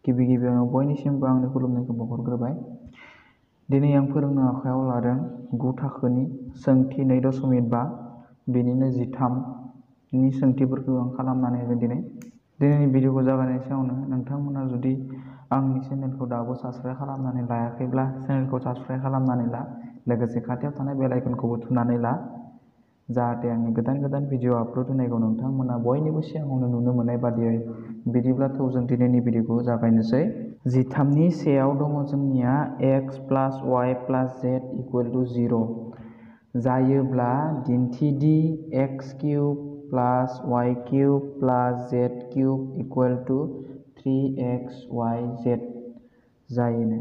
गिबि गिबियावनो बयनिसिमबो आंनि खुलुमनायखौ बावहरग्रोबाय। दिनै आं फोरोंनो आखायाव लादों 9 थाखोनि सोंथि 2.5 बेनिनो 13नि सोंथिफोरखौ आं खालामनानै होगोन दिनै। दिनैनि भिडिअखौ जागायनायनि सिगाङावनो नोंथांमोना जुदि आंनि चेनेलखौ दाबो साबस्क्राइब खालामनानै लायाखैब्ला चेनेलखौ साबस्क्राइब खालामनानै ला, लोगोसे खाथियाव थानाय बेल आइकनखौबो थुनानै ला, जाहाथे आंनि गोदान गोदान भिडिअ आपल'ड होनायखौ नोंथांमोना बयनिबो सिगाङावनो नुनो मोननाय बादियै। बिदिब्लाथ' जों दिनैनि भिडिअखौ जागायनोसै। 13नि सेयाव दङ जोंनिया x + y + z = 0 जायोब्ला दिन्थिदि x³ + y³ + z³ = 3xyz जायोनो।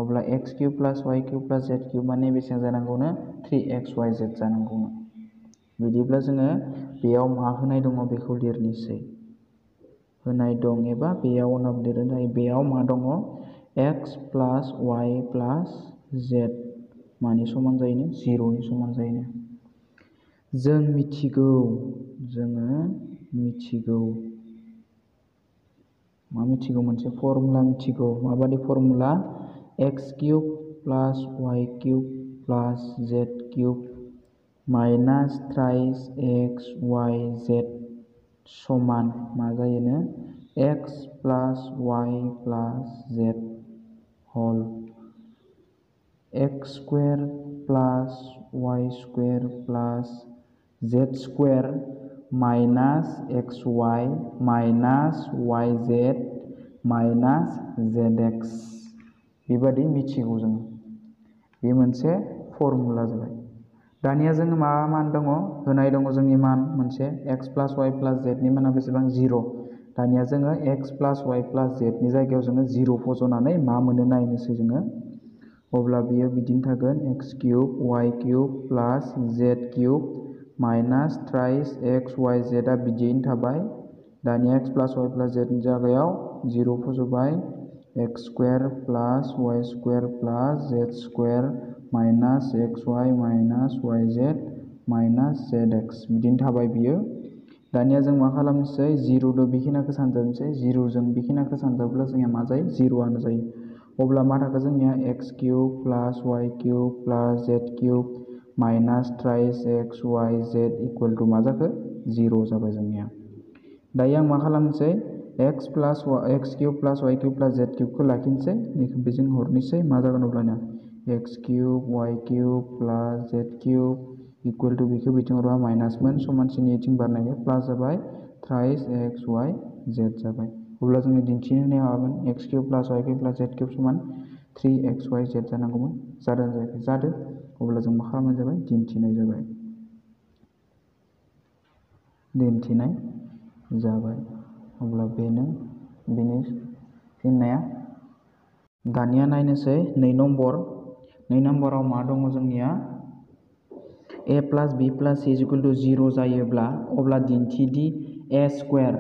अब्ला x³ + y³ + z³ माने बेसेबां जानांगौनो? 3xyz जानांगौनो। बिदिब्ला जोङो बेयाव मा होनाय दङ बेखौ लिरनोसै। होनाय दं एबा बेयाव उनाव लिरनो हायो। बेयाव मा दङ? x + y + z मानि समान जायोनो? 0नि समान जायोनो। जों मिथिगौ, जोङो मिथिगौ। मा मिथिगौ? मोनसे फर्मुला मिथिगौ। माबादि formula? x³ + y³ + z³ - 3xyz समान मा जायोनो? x + y + z हल x² + y² + z² - xy - yz - zx बेबादि मिथिगौ जोङो। बे मोनसे फर्मुला जाबाय। दानिया जोङो मा मान दङ? होनाय दङ जोंनि मान मोनसे x + y + z नि माना बेसेबां? 0। दानिया जोङो x + y + z नि जायगायाव जोङो 0 फज'नानै मा मोनो नायनोसै जोङो। अब्ला बेयो बिदिनो थागोन x³ y³ + z³ - 3xyz आ बिदियैनो थाबाय। दानिया x + y + z नि जायगायाव 0 फज'बाय। x² + y² + z² - xy - yz - zx बिदिनो थाबाय बियो। दानिया जों मा खालामनोसै? 0 दो बेखिनिखौ सानजाबनोसै। 0 जों बेखिनिखौ सानजाबोब्ला जोंनिया मा जायो? 0आनो जायो। अब्ला मा थाखो जोंनिया x³ + y³ + z³ - 3xyz मा जाखो? 0 जाबाय जोंनिया। दायो आं मा खालामनोसै? x³ + y³ + z³ खौ लाखिनोसै। बेजों हरनोसै मा जागोन अब्लाना? x³ y³ + z³ = बेखौ बिथिं हरबा माइनासमोन, समानसिनि बिथिं बारनायखाय प्लास जाबाय। 3xyz जाबाय। अब्ला जोङो दिन्थिनो होनाया मामोन? x³ + y³ + z³ समान 3xyz जानांगौमोन। जादों जायाखै? जादों। अब्ला जों मा खालामनाय जाबाय? दिन्थिनाय जाबाय। दिन्थिनाय जाबाय। अब्ला बेनो बेनि फिननाया। दानिया नायनोसै 2 नम्बर। 2 नम्बराव मा दङ जोंनिया? a + b + c = 0 जायोब्ला अब्ला दिन्थिदि a²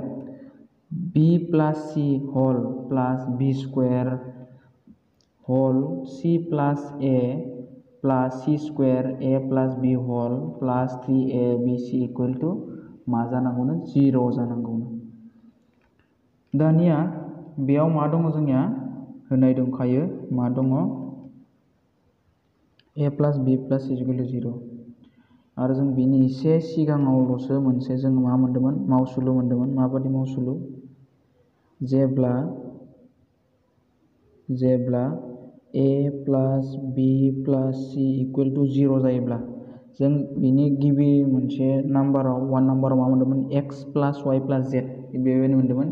b + c hall + b² hall c + a + c² a + b hall + 3abc मा जानांगौनो? 0 जानांगौनो। दानिया बेयाव मा दङ जोंनिया? होनाय दंखायो। मा दङ? a + b + c = 0 आरो जों बिनि एसे सिगाङावल'सो मोनसे जों मा मोन्दोंमोन? मावसुलु मोन्दोंमोन। माबादि मावसुलु? जेब्ला a + b + c = 0 जायोब्ला जों बिनि गिबि मोनसे नाम्बाराव 1 नाम्बाराव मा मोन्दोंमोन? x + y + z बेबायदि मोन्दोंमोन।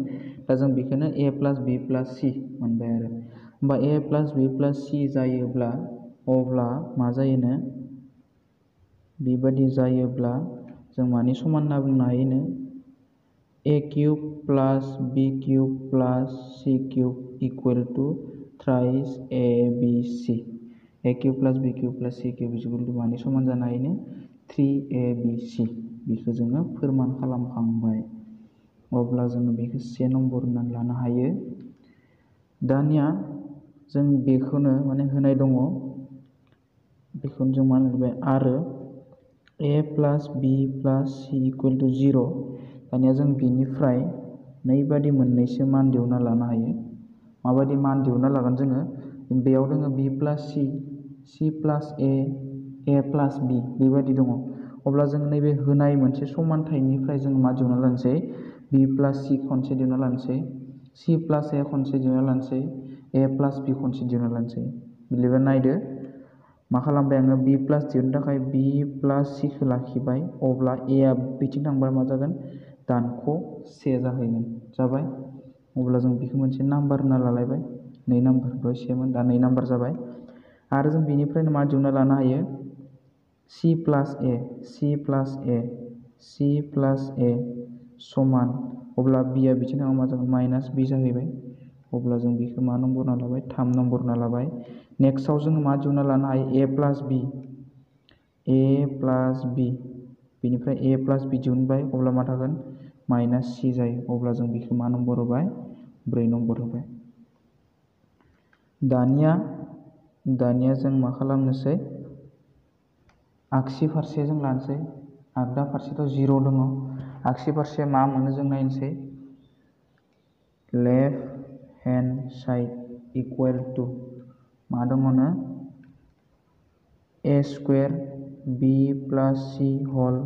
दा जों बेखौनो a + b + c मोनबाय आरो। होमबा a + b + c जायोब्ला अब्ला मा जायोनो? बेबादि जायोब्ला जों मानि समान होनना बुंनो हायोनो? a³ + b³ + c³ = 3abc a³ + b³ + c³ मानि समान जानो हायोनो? 3abc बेखौ जोङो फोरमान खालामखांबाय। अब्ला जोङो बेखौ 1 नम्बर होननानै लानो हायो। दानिया जों बेखौनो माने होनाय दङ। बेखौनो जों मा होनबाय? आरो a + b + c = 0। दानिया जों बिनिफ्राय नैबादि मोननैसो मान दिहुनना लानो हायो। माबायदि मान दिहुनना लागोन जोङो बेयाव दोङो b plus c plus a plus b बेबायदि दङ। अब्ला जों नैबे होनाय मोनसे समानथाइनिफ्राय जों मा दिहुनना लानोसै b प्लास c खनसे दिहुनना लानोसै c प्लास a खनसे दिहुनना लानोसै a प्लास b खनसे दिहुनना लानोसै। बिदिबा नायदो मा खालामबाय आङो b प्लास दिहुननो थाखाय b प्लास c खौ लाखिबाय अब्ला a आ बिथिं थांबा मा जागोन दानख' से जाहैगोन जाबाय। अब्ला जों बेखौ मोनसे नाम्बार होनना लालायबाय 2 नाम्बार दहाय सेमोन दा 2 नाम्बार जाबाय। आरो जों बेनिफ्रायनो मा दिहुनना लानो हायो c प्लास a समान अब्ला b आ बिथिं थांबा मा जागोन माइनास b जाहैबाय। अब्ला जों बेखौ मा नम्बर होना लाबाय 3 नम्बर होना लाबाय। नेक्स्टआव जोङो मा दिहुनना लानो हायो a प्लास b बेनिफ्राय a प्लास b दिहुनबाय अब्ला मा थागोन माइनास c जायो। अब्ला जों बेखौ मा नम्बर होबाय 4 नम्बर होबाय। दानिया जों मा खालामनोसै आगसि फारसे जों लानोसै आगदा फारसेथ' 0 दङ आगसि फारसे मा मोनो जों नायनोसै left hand side equal to मा दङनो a square b plus c whole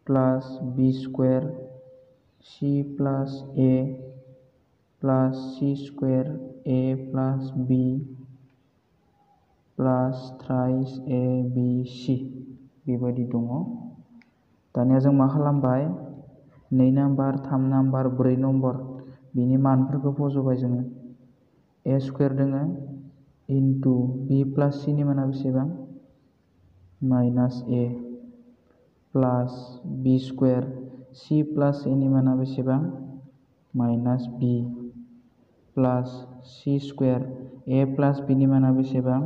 plus b square c plus a plus c square a plus b plus thrice abc बेबायदि दङ। दानिया जों मा खालामबाय 2 नाम्बार 3 नाम्बार 4 नम्बर बिनि मानफोरखौ फज'बाय जोङो a स्क्वायर दोङो इन्टु b प्लास c नि माना बेसेबां minus a plus b square c plus a नि माना बेसेबां minus b plus c square a plus b नि माना बेसेबां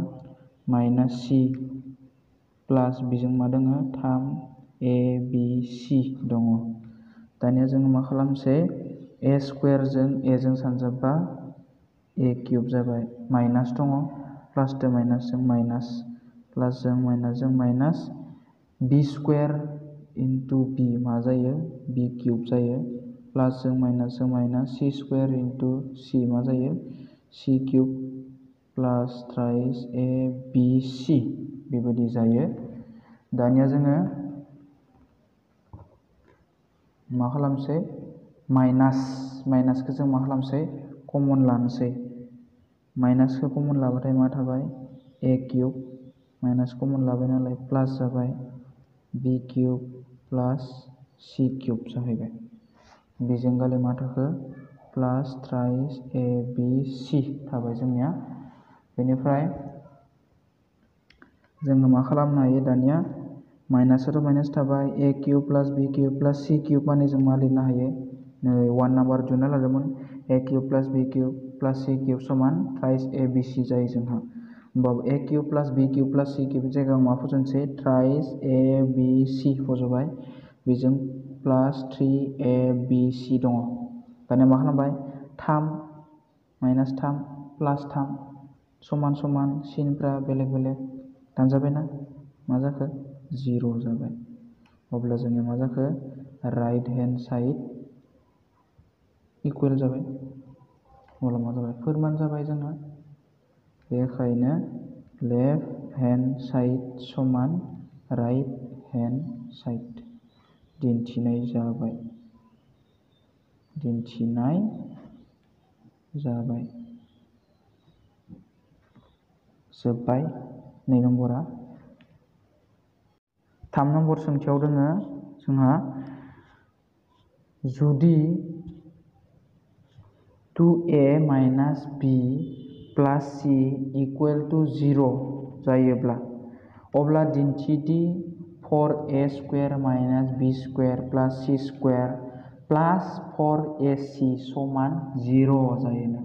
माइनास c प्लास बेजों मा दङ 3abc दङ। दानिया जोङो मा खालामसै a स्क्वायरजों a जों सानजाबबा a किउब जाबाय माइनास दङ प्लासजों माइनासजों माइनास प्लासजों minus b square into b मा जायो b किउब जायो प्लासजों minus c square into c मा जायो c cube plus thrice abc बेबायदि जायो। दानिया जोङो मा खालामसै माइनासखौ जों मा खालामसै कमन लानोसै माइनासखौ कमन लाबाथाय मा थाबाय a किउब माइनास कमन लाबाय नालाय प्लास जाबाय b cube plus c cube जाहैबाय। बेजों गाले मा थाखो प्लास थ्राइस abc थाबाय जोंनिया। बेनिफ्राय जोङो मा खालामनो हायो दानिया माइनासआथ' माइनास थाबाय a cube plus b cube plus c cube माने जों मा लिरनो हायो नै 1 नाम्बार दिहुनना लादोंमोन a cube plus b cube plus c cube समान थ्राइस abc जायो जोंहा। होमबाबो a cube plus b cube plus c cube जायगायाव मा फज'नोसै थ्राइस abc फज'बाय बेजों प्लास 3abc दङ। दानिया मा खालामबाय 3 माइनास 3 प्लास 3 समान समान सिनफ्रा बेलेग बेलेग दानजाबायना मा जाखो 0 जाबाय। अब्ला जोंनिया मा जाखो राइट हेन्ड साइड इकुवेल जाबाय। अब्ला मा जाबाय फोरमान जाबाय जोंहा बेखायनो लेफ्ट हेन्ड साइड समान राइट हेन्ड साइड दिन्थिनाय जाबाय जोब्बाय 2 नम्बरा। 3 नम्बर सोंथियाव दोङो जोंहा जुदि 2a minus b plus c equal to 0 जायोब्ला अब्ला दिन्थिदि 4a square minus b square प्लास c स्क्वायर प्लास 4ac समान 0 जायोनो।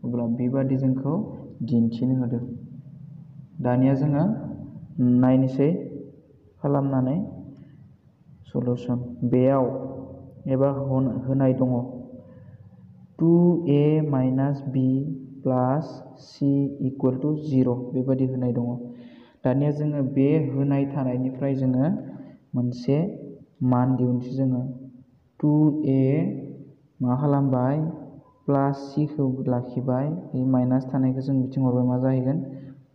अब्ला बेबादि जोंखौ दिन्थिनो होदों। दानिया जोङो नायनोसै खालामनानै सलुसन बेयाव एबा होनाय दङ 2a minus b plus c equal to 0 बेबायदि होनाय दङ। दानिया जोङो बे होनाय थानायनिफ्राय जोङो मोनसे मान दिहुनसै जोङो 2a मा खालामबाय प्लास सिखौ लाखिबाय, बे माइनास थानायखौ जों बिथिं हरबाय मा जाहैगोन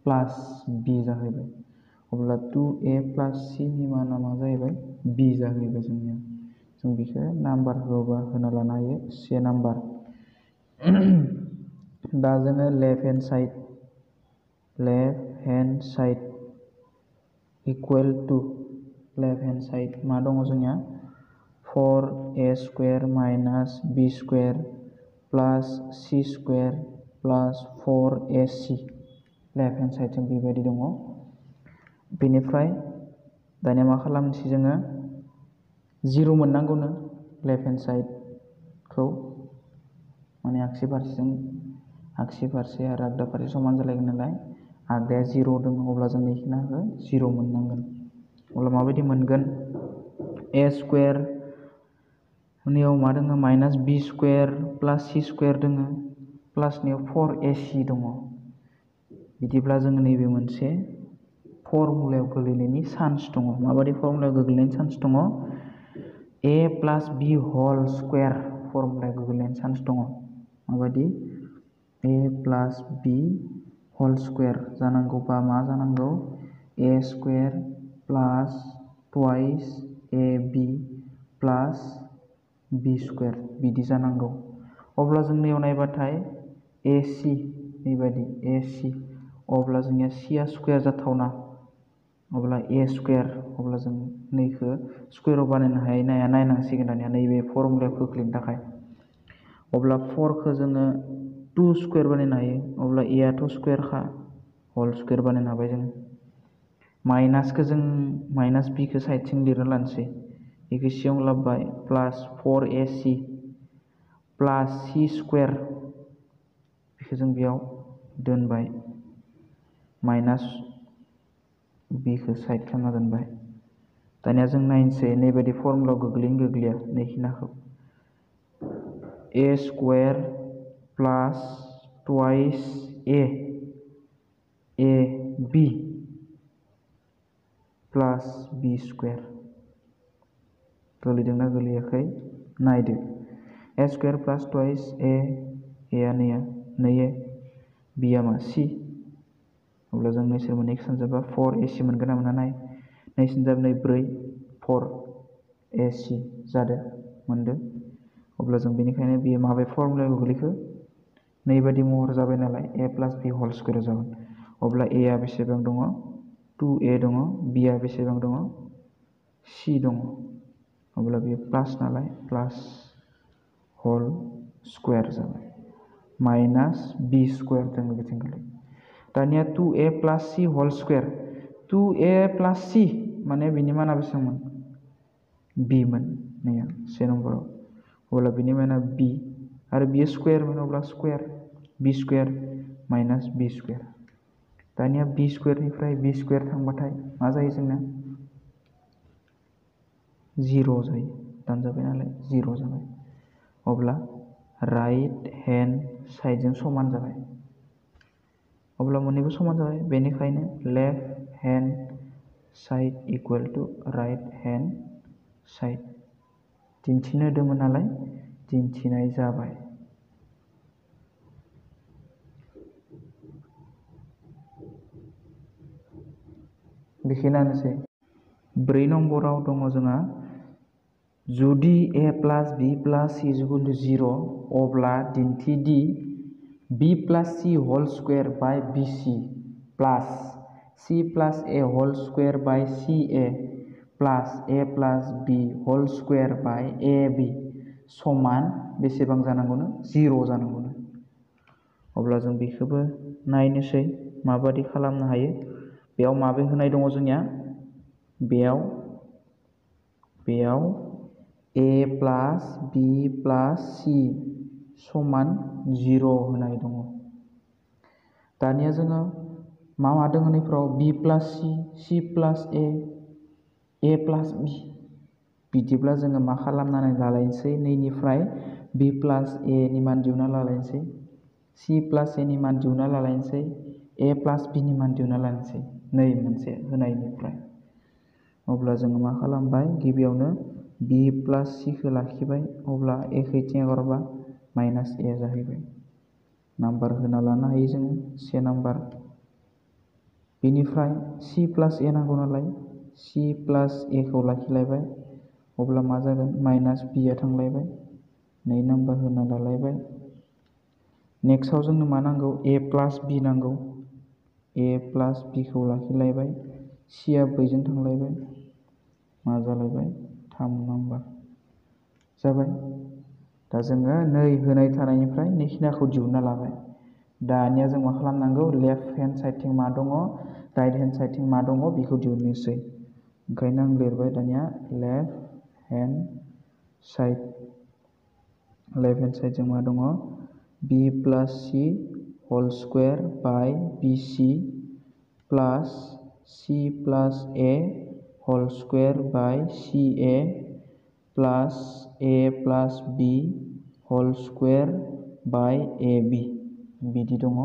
प्लास बि जाहैबाय। अब्ला 2a प्लास सिनि माना मा जाहैबाय बि जाहैबाय जोंनिया। जों बेखौ नाम्बार होना लानो हायो से नाम्बार। दा जोङो left hand side equal to left hand side मा दङ जोंनिया 4a square minus b square प्लास c स्क्वायर प्लास 4ac लेफ्ट हेन्ड साइडजों बेबायदि दङ। बेनिफ्राय दानिया मा खालामनोसै जोङो 0 मोननांगौनो लेफ्ट हेन्ड साइडखौ माने आगसि फारसे आरो आगदा फारसे समान जालायगोन नालाय आगदाया 0 दङ अब्ला जों बेखिनिखौ 0 मोननांगोन। अब्ला माबायदि मोनगोन a स्क्वायर नियाव मा दङ माइनास b स्क्वायर प्लास c स्क्वायर दङ प्लासनियाव 4ac दङ। बिदिब्ला जोङो नैबे मोनसे फर्मुलायाव गोग्लैनायनि चान्स दङ। माबायदि फर्मुलायाव गोग्लैनायनि चान्स दङ a plus b whole square फर्मुलायाव गोग्लैनायनि चान्स दङ। माबायदि a plus b whole square जानांगौबा मा जानांगौ a square plus twice ab plus b square बिदि जानांगौ। अब्ला जों नैयाव नायबाथाय ac बेबायदि ac अब्ला जोंनिया c आ स्क्वायर जाथावना अब्ला a स्क्वायर अब्ला जों नैखौ स्क्वायराव बानायनो हाया नायनांसिगोन दानिया नैबे फर्मुलायाव खोख्लैनो थाखाय। अब्ला 4खौ जोङो 2 स्क्वायर बानायनो हायो अब्ला a आथ' स्क्वायरखा होल स्क्वायर बानायनो हाबाय जों। माइनासखौ जों माइनास bखौ साइडथिं लिरना लानोसै बेखौ सिगाङाव लाबोबाय प्लास 4ac प्लास c स्क्वायर बेखौ जों बेयाव दोनबाय माइनास bखौ साइड खालामना दोनबाय। दानिया जों नायनोसै नैबायदि फर्मुलायाव गोग्लैया नैखिनाखौ a square plus twice ab plus b square गोलैदोंना गोलैयाखै नायदो a square plus twice a आ नैया b आ मा c अब्ला जों नैसोर मोननैखौ सानजाबा 4ac मोनगोन ना मोना नाय नैसिनजाब 4 4ac जादों मोनदों। अब्ला जों बेनिखायनो बेयो माबे फर्मुलायाव गोग्लैखो नैबादि महर जाबाय नालाय a plus b whole square जागोन। अब्ला a आ बेसेबां दङ 2a दङ b आ बेसेबां दङ c दङ अब्ला बेयो प्लास नालाय प्लास होल स्क्वायर जाबाय माइनास b स्क्वायर दङ बिथिं गोलैयो। दानिया 2a प्लास c होल स्क्वायर 2a प्लास c माने बिनि माना बेसेबांमोन b मोन नैया से नम्बराव अब्ला बिनि माना b आरो बियो स्क्वायरमोन अब्ला square b square minus b square. दानिया b स्क्वायरनिफ्राय b स्क्वायर थांबाथाय मा जायो जोंना 0 जायो दानजाबाय नालाय 0 जाबाय। अब्ला राइट हेन्ड साइडजों समान जाबाय अब्ला मोननैबो समान जाबाय बेनिखायनो left hand side equal to right hand side दिन्थिनो होदोंमोन नालाय दिन्थिनाय जाबाय। बेखिनियानोसै 4 नम्बराव दङ जोंहा जुदि a plus b plus c = 0 अब्ला दिन्थिदि b plus c whole square by bc plus c plus a whole square by ca plus a plus b whole square by ab समान बेसेबां जानांगौनो 0 जानांगौनो। अब्ला जों बेखौबो नायनोसै माबादि खालामनो हायो। बेयाव माबे होनाय दङ जोंनिया बेयाव a plus b plus c समान 0 होनाय दङ। दानिया जोङो मा दङ नैफ्राव b plus c plus a plus b बिदिब्ला जोङो मा खालामनानै लालायनोसै नैनिफ्राय b प्लास a नि मान दिहुनना लालायनोसै c प्लास a नि मान दिहुनना लालायनोसै a प्लास b नि मान दिहुनना लानोसै नै मोनसे होनायनिफ्राय। अब्ला जोङो मा खालामबाय गिबियावनो b प्लास c खौ लाखिबाय अब्ला a खौ इथिं हरबा माइनास ए जाहैबाय। नाम्बार होना लानो हायो जोङो से नाम्बार। बेनिफ्राय c प्लास ए नांगौ नालाय c प्लास ए खौ लाखिलायबाय, अब्ला मा जागोन माइनास b आ थांलायबाय, 2 नाम्बार होना लालायबाय। नेक्स्टआव जोंनो मा नांगौ a प्लास b नांगौ, a प्लास b खौ लाखिलायबाय, c आ बैजों थांलायबाय, मा जालायबाय 3 नाम्बार जाबाय। दा जोङो नै होनाय थानायनिफ्राय नैखिनाखौ दिहुनना लाबाय। दानिया जों मा खालामनांगौ लेफ्ट हेन्ड साइडथिं मा दङ राइट हेन्ड साइडथिं मा दङ बेखौ दिहुननोसै। ओंखायनो आं लिरबाय दानिया left hand side. Left hand साइडजों मा दङ b plus c whole square by bc plus c plus a whole square by ca plus a plus b whole square by ab बिदि दङ।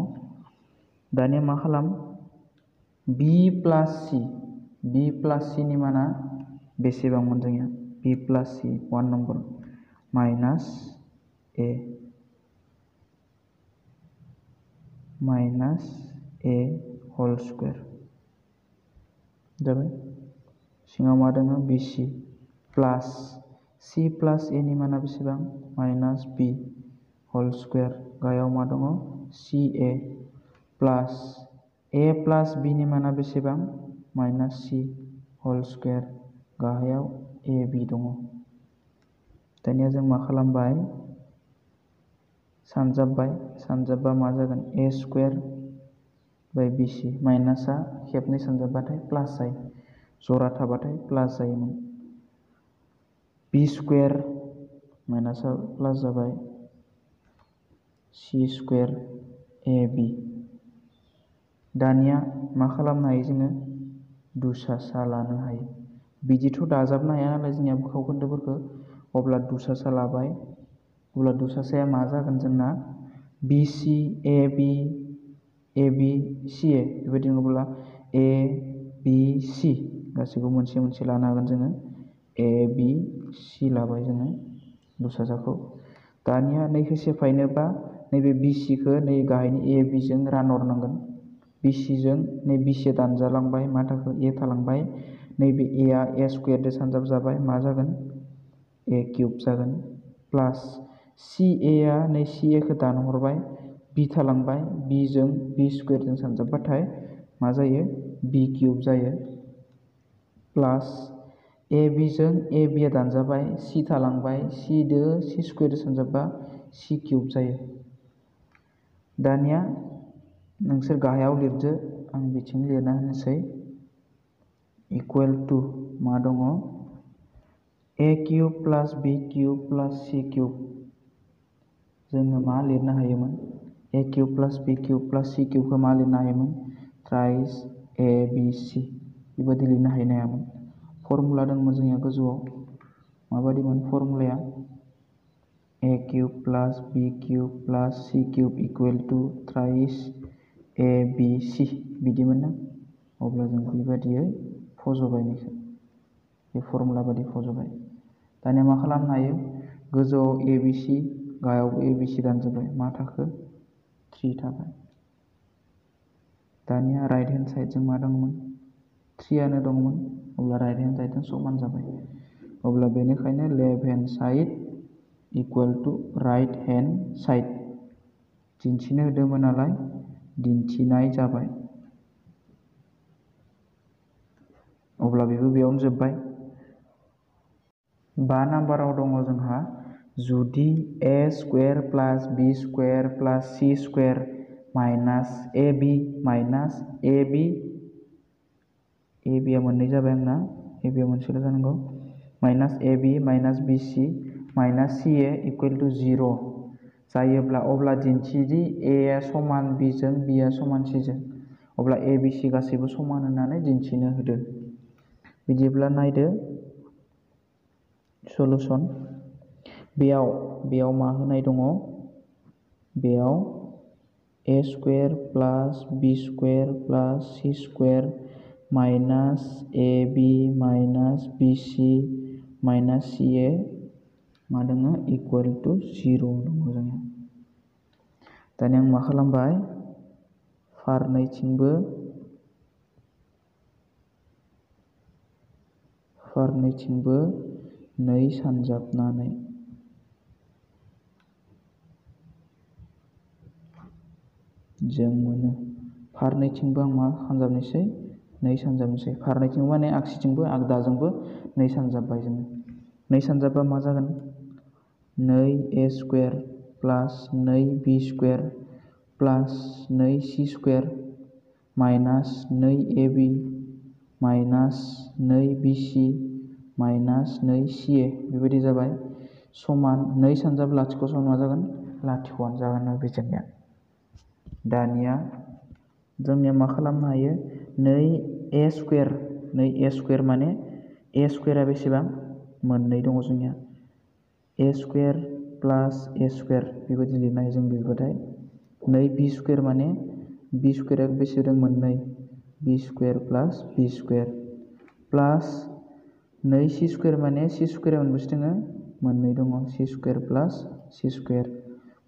दानिया मा खालाम b प्लास c नि माना बेसेबांमोन जोंनिया b plus c 1 number minus a whole square जाबाय। सिङाव मा दङ bc plus c plus a नि माना बेसेबां माइनास b होल स्क्वायर, गाहायाव मा दङ ca plus a plus b नि माना बेसेबां माइनास c होल स्क्वायर, गाहायाव ab दङ। दानिया जों मा खालामबाय सानजाबबा मा जागोन a स्क्वायर बाय bc, माइनासआ खेबनै सानजाबबाथाय प्लास जायो, जरा थाबाथाय प्लास जायोमोन। b स्क्वायर माइनासआ प्लास जाबाय c स्क्वायर ab। दानिया मा खालामनो हायो जोङो दुसासा लानो हायो। बिदिथ' दाजाबनो हाया नालाय जोंनिया बुखाव खोन्दोफोरखौ, अब्ला दुसासा लाबाय। अब्ला दुसासाया मा जागोन जोंना bc ab ab ca बेबायदि नङाब्ला a b c गासैखौबो मोनसे मोनसे लानो हागोन जोङो a b c लाबाय जोङो दुसासाखौ। दानिया नैखौ सेफायनोबा नैबे bc खौ नै गाहायनि a b जों रानहरनांगोन। bc जों नै bc दानजालांबाय, मा थाखो a थालांबाय, नैबे a आ a स्क्वायरजों सानजाब जाबाय, मा जागोन a किउब जागोन प्लास ca आ नै ca खौ दानहरबाय, b थालांबाय, b जों b स्क्वायरजों सानजाबबाथाय मा जायो b किउब जायो प्लास ab जों ab आ दानजाबाय, c थालांबाय, c दो c स्क्वायरजों सानजाबबा c किउब जायो। दानिया नोंसोर गाहायाव लिरदो, आं बिथिं लिरना होनोसै इकुवेल टु मा दङ a cube plus b cube plus c cube. जोङो मा लिरनो हायोमोन a cube plus b cube plus c किउबखौ मा लिरनो हायोमोन थ्राइस abc बेबायदि लिरनो हायामोन। फर्मुला दंमोन जोंनिया गोजौआव, माबायदिमोन फर्मुलाया a cube plus b cube plus c cube equal to thrice abc बिदिमोन ना। अब्ला जों बेबायदियै फज'बाय नैखौ, बे फर्मुला बायदि फज'बाय। दानिया मा खालामनो हायो गोजौआव abc गाहायावबो abc दानजोब्बाय, मा थाखो 3 थाबाय। दानिया राइट हेन्ड साइडजों मा दंमोन 3 आनो दंमोन, अब्ला राइट हेन्ड साइडजों समान जाबाय। अब्ला बेनिखायनो left hand side equal to right hand side दिन्थिनो होदोंमोन नालाय दिन्थिनाय जाबाय। अब्ला बेबो बेयावनो जोब्बाय। 5 नाम्बाराव दङ जोंहा जुदि a square plus b square plus c square minus ab minus ab a मोननै जाबाय आंना, ab मोनसेल' जानांगौ, minus ab minus bc minus ca equal to 0 जायोब्ला अब्ला दिन्थिदि a आ समान b जों b आ समान c जों, अब्ला a b c गासैबो समान होननानै दिन्थिनो होदो। बिदिब्ला नायदो सलुसन। बेयाव मा होनाय दङ बेयाव a square plus b square plus c square minus ab minus bc minus ca मा दङ इकुवेल टु 0 दङ जोंनिया। दानिया आं मा खालामबाय फारनैथिंबो नै सानजाबनानै जों मोनो। फारनैथिंबो आं मा सानजाबनोसै नै सानजाबनोसै। फारनैथिंबो माने आगसिथिंबो आगदाजोंबो नै सानजाबबाय जोङो। नै सानजाबबा मा जागोन 2a स्क्वायर प्लास 2b स्क्वायर प्लास 2c square minus 2ab minus 2bc minus 2ca बेबायदि जाबाय समान 2 सानजाब लाथिख' समान मा जागोन लाथिख'आनो जागोन आरो बेजोंनिया। दानिया जोंनिया मा खालामनो हायो 2a स्क्वायर माने a स्क्वायरा बेसेबां मोननै दङ जोंनिया a square plus a square बेबायदि लिरनो हायो जों लिरबाथाय 2b स्क्वायर माने b स्क्वायरा बेसे दं मोननै b square plus b square प्लास 2c स्क्वायर माने c स्क्वायरा मोनबेसे दङ मोननै दङ c स्क्वायर प्लास c स्क्वायर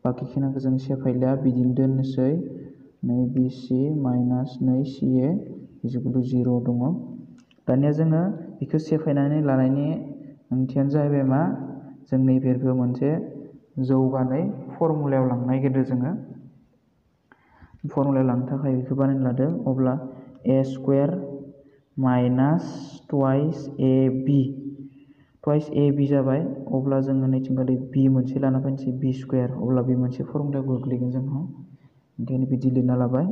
बाखिखिनिखौ जों सेफायला बिदिनो दोननोसै 2bc माइनास 2ca इजिकुल टु 0 दङ। दानिया जोङो बेखौ सेफायनानै लानायनि ओंथियानो जाहैबाय मा जों नैबेखौ मोनसे जौगानाय फर्मुलायाव लांनो नागिरदों जोङो। फर्मुलायाव लांनो थाखाय बेखौ बानायना लादों। अब्ला a square minus twice ab जाबाय। अब्ला जोङो नैथिंगालि b मोनसे लाना फैनोसै b स्क्वायर अब्ला बे मोनसे फर्मुलायाव गोग्लैगोन जोंहा ओंखायनो बिदि लिरना लाबाय।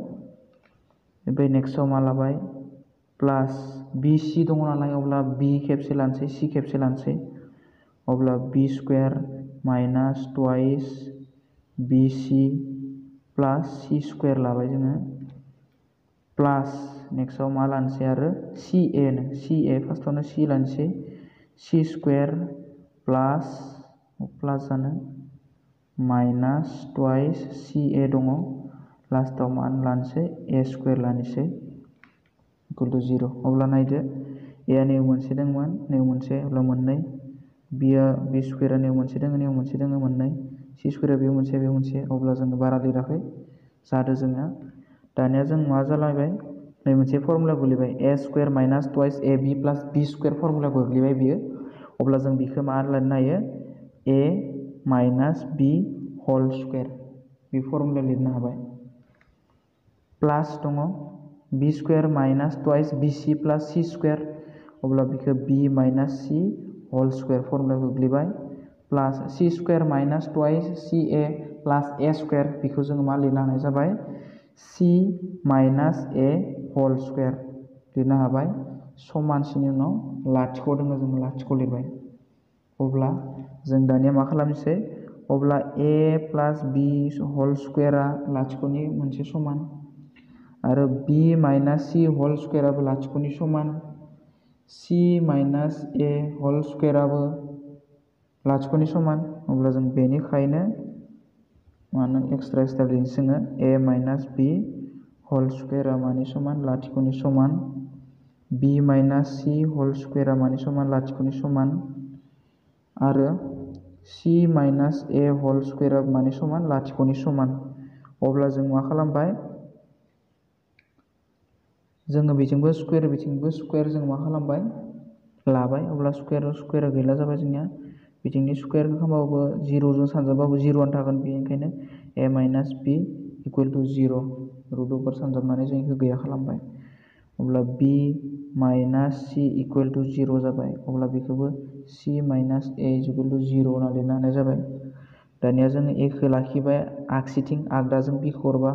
ओमफ्राय नेक्स्टआव मा लाबाय प्लास bc दङ नालाय अब्ला b खेबसे लानोसै c खेबसे लानोसै अब्ला b square minus twice bc plus c square लाबाय जोङो प्लास नेक्स्टआव मा लानोसै आरो ca फार्स्टआवनो c लानोसै c स्क्वायर प्लास जानो माइनास ट्वाइस ca दङ लास्टआव मा लानोसै a स्क्वायर लानोसै इकुवेल टु 0 अब्ला नायदो a नैयाव मोनसे दंमोन नैयाव मोनसे अब्ला मोननै b स्क्वायरा नैयाव मोनसे दङ मोननै c स्क्वायरा बेयाव मोनसे अब्ला जोङो बारा लिराखै जादों जोङो। दानिया जों मा जालायबाय नै मोनसे फर्मुला गोग्लैबाय a square minus twice ab plus b square formula गोग्लैबाय बियो। अब्ला जों बेखौ मा लिरनो हायो a minus b whole square बे फर्मुला लिरनो हाबाय प्लास दङ b square minus twice bc plus c square अब्ला बेखौ b minus c whole square formula गोग्लैबाय plus c square minus twice ca plus a square बेखौ जोङो मा लिरनो हानाय जाबाय c minus a whole square लिरनो हाबाय समानसिनि उनाव लाथिख' दङ जों लाथिख' लिरबाय। अब्ला जों दानिया मा खालामनोसै अब्ला a प्लास b होल स्क्वायरा लाथिख'नि मोनसे समान आरो b माइनास c होल स्क्वायराबो लाथिख'नि समान c माइनास a होल स्क्वायराबो लाथिख'नि समान। अब्ला जों बेनिखायनो मानो एक्सट्रा लिरनोसै जोङो a माइनास b होल स्क्वायरा मानि समान लाथिख'नि समान b माइनास c होल स्क्वायरा मानि समान लाथिख'नि समान आरो c माइनास a होल स्क्वायरा मानि समान लाथिख'नि समान। अब्ला जों मा खालामबाय जोङो बेजोंबो स्क्वायर बिथिंबो स्क्वायर जों मा खालामबाय लाबाय अब्ला स्क्वायरा गैला जाबाय जोंनिया बिथिंनि स्क्वायर खालामबाबो 0 जों सानजाबाबो 0आनो थागोन बेनिखायनो a minus b equal to 0 root अभार सानजाबनानै जों बेखौ गैया खालामबाय। अब्ला b minus c equal to 0 जाबाय अब्ला बेखौबो c minus a equal to 0 होनना लिरनो हानाय जाबाय। दानिया जोङो a खौ लाखिबाय आगसिथिं आगदाजों b खौ हरबा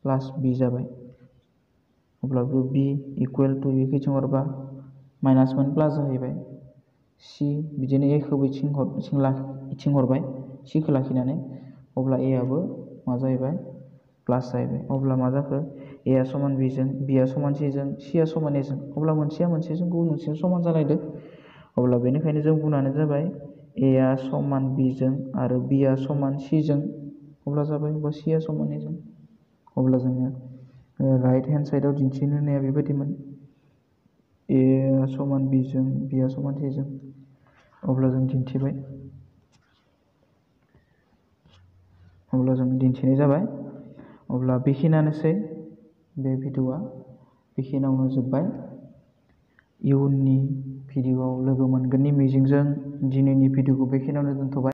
प्लास b जाबाय अब्लाबो b इकुवेल टु बेखैथिं हरबा माइनास मोन प्लास जाहैबाय c बिदिनो a खौबो इथिं हरबाय c खौ लाखिनानै अब्ला a आबो मा जाहैबाय प्लास जाहैबाय। अब्ला मा जाखो a आ समान b जों b आ समान c जों c आ समान a जों अब्ला मोनसेया मोनसेजों गुबुन मोनसेजों समान जालायदो। अब्ला बेनिखायनो जों बुंनानै जाबाय a आ समान b जों आरो b आ समान c जों अब्ला जाबाय अब्ला c आ समान a जों। अब्ला जोङो राइट हेन्ड साइडआव दिन्थिनो होनाया बेबायदिमोन a आ समान b जों b आ समान c जों अब्ला जों दिन्थिबाय। अब्ला जों दिन्थिनाय जाबाय। अब्ला बेखिनियानोसै बे भिडिअ'आ बेखिनियावनो जोब्बाय। इयुननि भिडिअ'आव लोगो मोनगोननि मिजिंजों दिनैनि भिडिअ'खौ बेखिनियावनो दोनथ'बाय।